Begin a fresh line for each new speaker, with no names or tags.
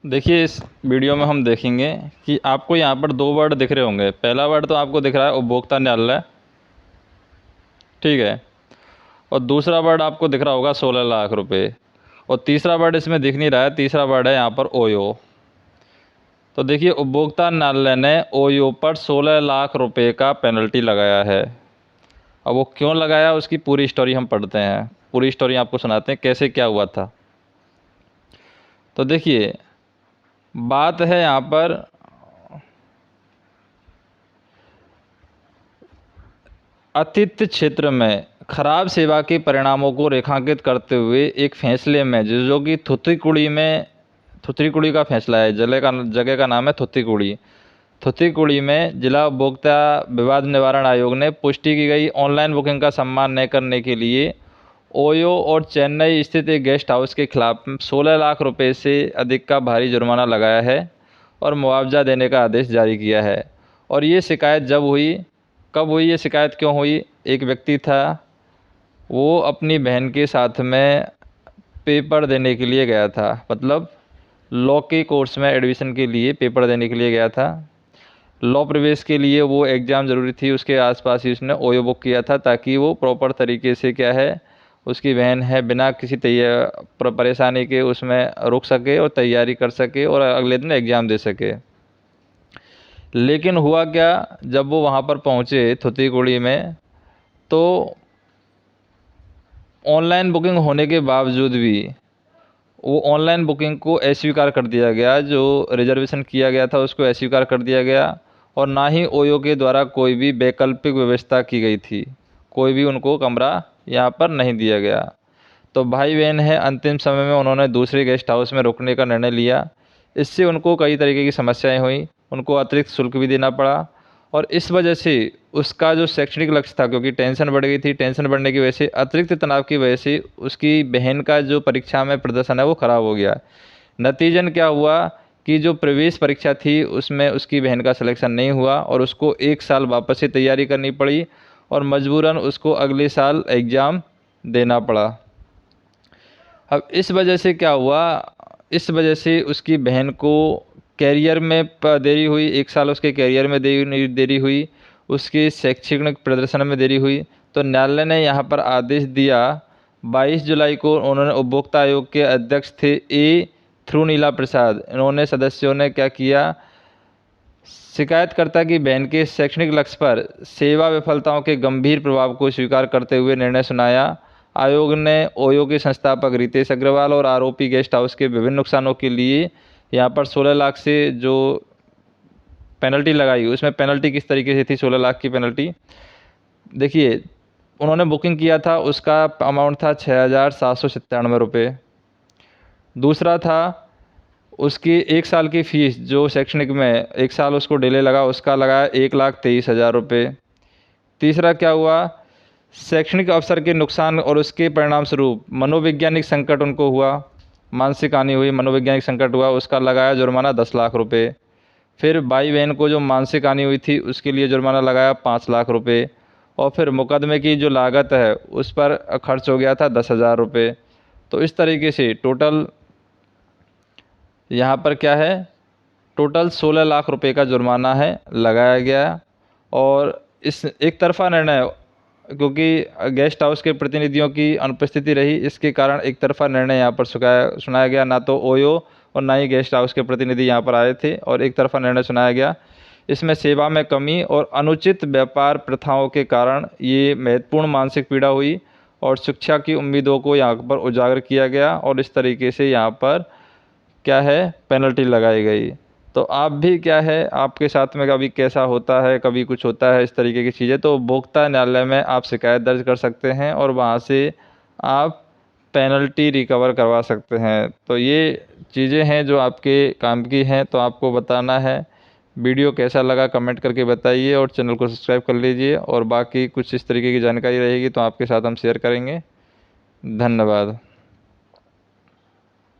देखिए, इस वीडियो में हम देखेंगे कि आपको यहाँ पर 2 वर्ड दिख रहे होंगे। पहला वर्ड तो आपको दिख रहा है उपभोक्ता न्यायालय, ठीक है। और दूसरा वर्ड आपको दिख रहा होगा 16 लाख रुपए। और तीसरा वर्ड इसमें दिख नहीं रहा है, तीसरा वर्ड है यहाँ पर ओयो। तो देखिए, उपभोक्ता न्यायालय ने ओयो पर 16 लाख रुपए का पेनल्टी लगाया है। अब वो क्यों लगाया, उसकी पूरी स्टोरी हम पढ़ते हैं। पूरी स्टोरी आपको सुनाते हैं कैसे क्या हुआ था। तो देखिए, बात है यहाँ पर आतिथ्य क्षेत्र में खराब सेवा के परिणामों को रेखांकित करते हुए एक फैसले में जो कि थुथरीकुड़ी का फैसला है। जगह का नाम है थुथरीकुड़ी। थुथरीकुड़ी में जिला उपभोक्ता विवाद निवारण आयोग ने पुष्टि की गई ऑनलाइन बुकिंग का सम्मान न करने के लिए ओयो और चेन्नई स्थित एक गेस्ट हाउस के खिलाफ 16 लाख रुपए से अधिक का भारी जुर्माना लगाया है और मुआवजा देने का आदेश जारी किया है। और ये शिकायत कब हुई, ये शिकायत क्यों हुई? एक व्यक्ति था, वो अपनी बहन के साथ में पेपर देने के लिए गया था, मतलब लॉ के कोर्स में एडमिशन के लिए पेपर देने के लिए गया था। लॉ प्रवेश के लिए वो एग्ज़ाम ज़रूरी थी, उसके आसपास ही उसने ओयो बुक किया था ताकि वो प्रॉपर तरीके से क्या है, उसकी बहन है, बिना किसी परेशानी के उसमें रुक सके और तैयारी कर सके और अगले दिन एग्ज़ाम दे सके। लेकिन हुआ क्या, जब वो वहाँ पर पहुँचे थुथरीकुड़ी में, तो ऑनलाइन बुकिंग होने के बावजूद भी वो ऑनलाइन बुकिंग को अस्वीकार कर दिया गया। जो रिजर्वेशन किया गया था उसको अस्वीकार कर दिया गया। और ना ही ओयो के द्वारा कोई भी वैकल्पिक व्यवस्था की गई थी, कोई भी उनको कमरा यहाँ पर नहीं दिया गया। तो भाई बहन है, अंतिम समय में उन्होंने दूसरे गेस्ट हाउस में रुकने का निर्णय लिया। इससे उनको कई तरीके की समस्याएं हुई, उनको अतिरिक्त शुल्क भी देना पड़ा। और इस वजह से उसका जो शैक्षणिक लक्ष्य था, क्योंकि टेंशन बढ़ गई थी, टेंशन बढ़ने की वजह से, अतिरिक्त तनाव की वजह से उसकी बहन का जो परीक्षा में प्रदर्शन है वो ख़राब हो गया। नतीजन क्या हुआ कि जो प्रवेश परीक्षा थी उसमें उसकी बहन का सिलेक्शन नहीं हुआ और उसको 1 साल वापस से तैयारी करनी पड़ी और मजबूरन उसको अगले साल एग्ज़ाम देना पड़ा। अब इस वजह से क्या हुआ, इस वजह से उसकी बहन को कैरियर में देरी हुई, 1 साल उसके कैरियर में देरी हुई, उसके शैक्षणिक प्रदर्शन में देरी हुई। तो न्यायालय ने यहाँ पर आदेश दिया। 22 जुलाई को उन्होंने उपभोक्ता आयोग के अध्यक्ष थे थ्रूनीला प्रसाद, इन्होंने सदस्यों ने क्या किया, शिकायतकर्ता की बहन के शैक्षणिक लक्ष्य पर सेवा विफलताओं के गंभीर प्रभाव को स्वीकार करते हुए निर्णय सुनाया। आयोग ने ओयो के संस्थापक रितेश अग्रवाल और आरोपी गेस्ट हाउस के विभिन्न नुकसानों के लिए यहाँ पर 16 लाख से जो पेनल्टी लगाई, उसमें पेनल्टी किस तरीके से थी, 16 लाख की पेनल्टी देखिए। उन्होंने बुकिंग किया था, उसका अमाउंट था 6,797 रुपये। दूसरा था उसकी 1 साल की फ़ीस, जो शैक्षणिक में 1 साल उसको डिले लगा, उसका लगाया 1,23,000 रुपये। तीसरा क्या हुआ, शैक्षणिक अवसर के नुकसान और उसके परिणाम स्वरूप मनोवैज्ञानिक संकट उनको हुआ, मानसिक हानि हुई, मनोवैज्ञानिक संकट हुआ, उसका लगाया जुर्माना 10 लाख रुपये। फिर भाई बहन को जो मानसिक हानि हुई थी उसके लिए जुर्माना लगाया 5 लाख रुपये। और फिर मुकदमे की जो लागत है उस पर खर्च हो गया था 10,000 रुपये। तो इस तरीके से टोटल यहाँ पर क्या है, टोटल 16 लाख रुपए का जुर्माना है लगाया गया। और इस एक तरफ़ा निर्णय, क्योंकि गेस्ट हाउस के प्रतिनिधियों की अनुपस्थिति रही, इसके कारण एक तरफ़ा निर्णय यहाँ पर सुनाया गया। ना तो ओयो और ना ही गेस्ट हाउस के प्रतिनिधि यहाँ पर आए थे और एक तरफ़ा निर्णय सुनाया गया। इसमें सेवा में कमी और अनुचित व्यापार प्रथाओं के कारण ये महत्वपूर्ण मानसिक पीड़ा हुई और शिक्षा की उम्मीदों को यहाँ पर उजागर किया गया और इस तरीके से यहाँ पर क्या है, पेनल्टी लगाई गई। तो आप भी क्या है, आपके साथ में कभी कैसा होता है, कभी कुछ होता है इस तरीके की चीज़ें, तो उपभोक्ता न्यायालय में आप शिकायत दर्ज कर सकते हैं और वहाँ से आप पेनल्टी रिकवर करवा सकते हैं। तो ये चीज़ें हैं जो आपके काम की हैं, तो आपको बताना है। वीडियो कैसा लगा कमेंट करके बताइए और चैनल को सब्सक्राइब कर लीजिए। और बाकी कुछ इस तरीके की जानकारी रहेगी तो आपके साथ हम शेयर करेंगे। धन्यवाद।